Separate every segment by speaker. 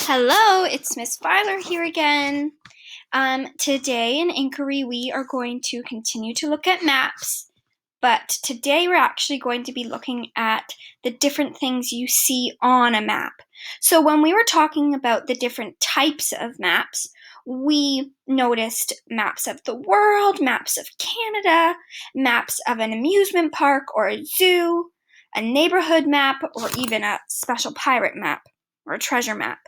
Speaker 1: Hello, it's Miss Filer here again. Today in Inquiry we are going to continue to look at maps, but today we're actually going to be looking at the different things you see on a map. So when we were talking about the different types of maps, we noticed maps of the world, maps of Canada, maps of an amusement park or a zoo, a neighborhood map, or even a special pirate map or a treasure map.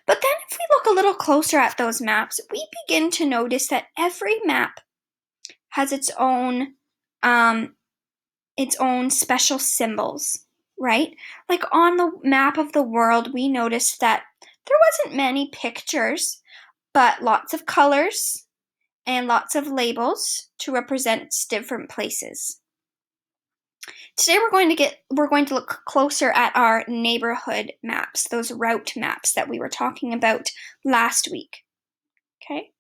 Speaker 1: But then if we look a little closer at those maps, we begin to notice that every map has its own special symbols, right? Like on the map of the world, we noticed that there wasn't many pictures, but lots of colors and lots of labels to represent different places. Today we're going to look closer at our neighborhood maps, those route maps that we were talking about last week. Okay?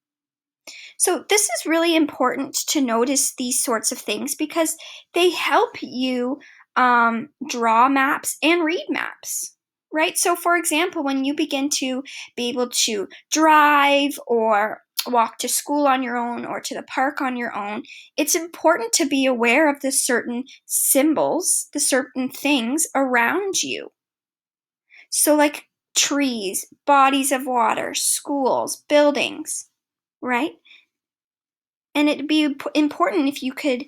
Speaker 1: So this is really important to notice these sorts of things because they help you draw maps and read maps, right? So for example, when you begin to be able to drive or walk to school on your own or to the park on your own, it's important to be aware of the certain symbols, the certain things around you. So like trees, bodies of water, schools, buildings, right? And it'd be important if you could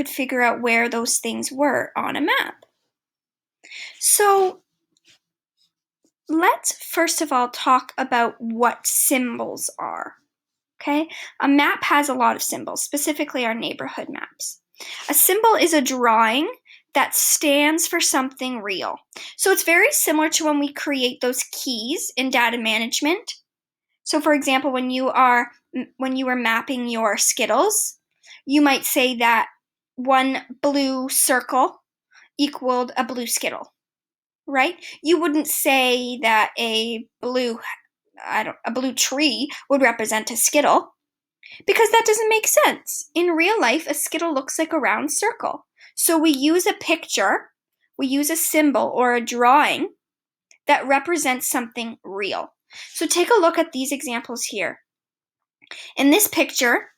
Speaker 1: figure out where those things were on a map. So let's first of all talk about what symbols are. Okay? A map has a lot of symbols, specifically our neighborhood maps. A symbol is a drawing that stands for something real. So it's very similar to when we create those keys in data management. So for example, when you were mapping your Skittles, you might say that one blue circle equaled a blue Skittle, right? You wouldn't say that a blue tree would represent a Skittle because that doesn't make sense. In real life, a Skittle looks like a round circle. So we use a picture, we use a symbol or a drawing that represents something real. So take a look at these examples here. In this picture,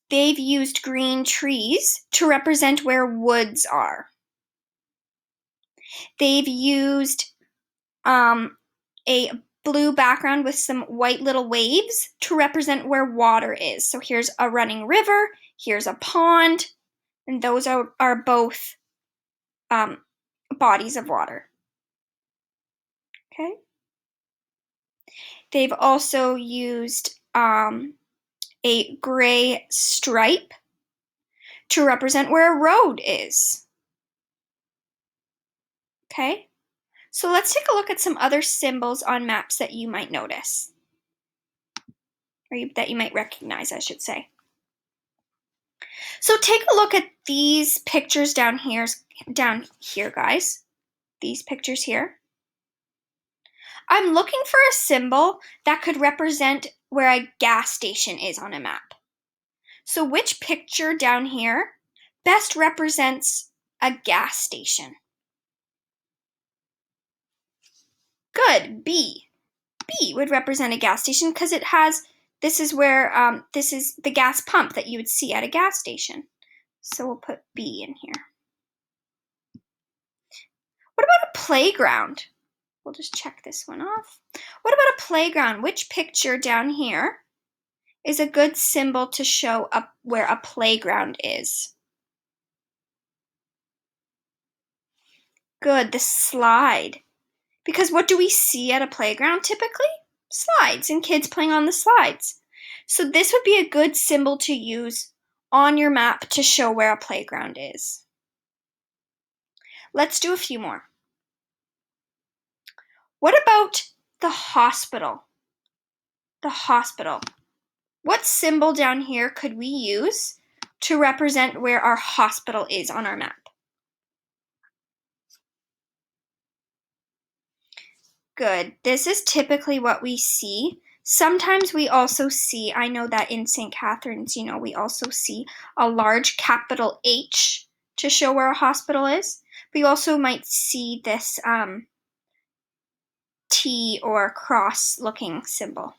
Speaker 1: they've used green trees to represent where woods are. They've used a blue background with some white little waves to represent where water is. So here's a running river, here's a pond, and those are both bodies of water. Okay? They've also used a gray stripe to represent where a road is. Okay? So let's take a look at some other symbols on maps that you might notice. Or that you might recognize, I should say. So take a look at these pictures down here, guys. These pictures here. I'm looking for a symbol that could represent where a gas station is on a map. So which picture down here best represents a gas station? Good, B. B would represent a gas station because this is the gas pump that you would see at a gas station. So we'll put B in here. What about a playground? We'll just check this one off. What about a playground? Which picture down here is a good symbol to show where a playground is? Good, the slide. Because what do we see at a playground typically? Slides and kids playing on the slides. So this would be a good symbol to use on your map to show where a playground is. Let's do a few more. What about the hospital? The hospital. What symbol down here could we use to represent where our hospital is on our map? Good. This is typically what we see. Sometimes we also see, I know that in St. Catharines, we also see a large capital H to show where a hospital is. But you also might see this T or cross looking symbol.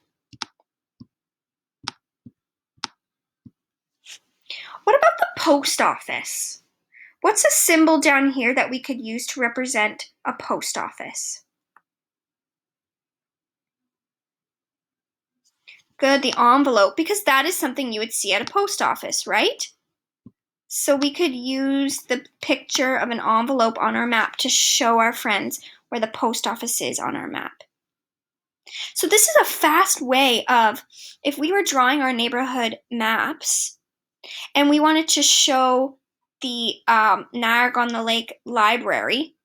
Speaker 1: What about the post office? What's a symbol down here that we could use to represent a post office? Good, the envelope, because that is something you would see at a post office, right? So we could use the picture of an envelope on our map to show our friends where the post office is on our map. So this is a fast way of, if we were drawing our neighborhood maps and we wanted to show the Niagara-on-the-Lake Library,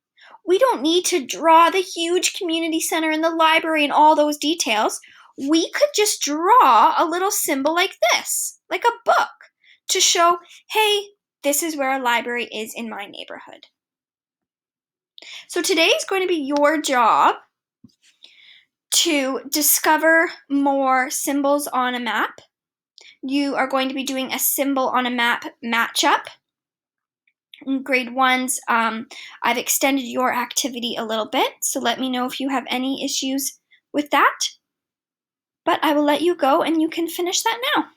Speaker 1: we don't need to draw the huge community center and the library and all those details. We could just draw a little symbol like this, like a book, to show, hey, this is where a library is in my neighborhood. So today is going to be your job to discover more symbols on a map. You are going to be doing a symbol on a map matchup. In grade 1's, I've extended your activity a little bit, so let me know if you have any issues with that. But I will let you go and you can finish that now.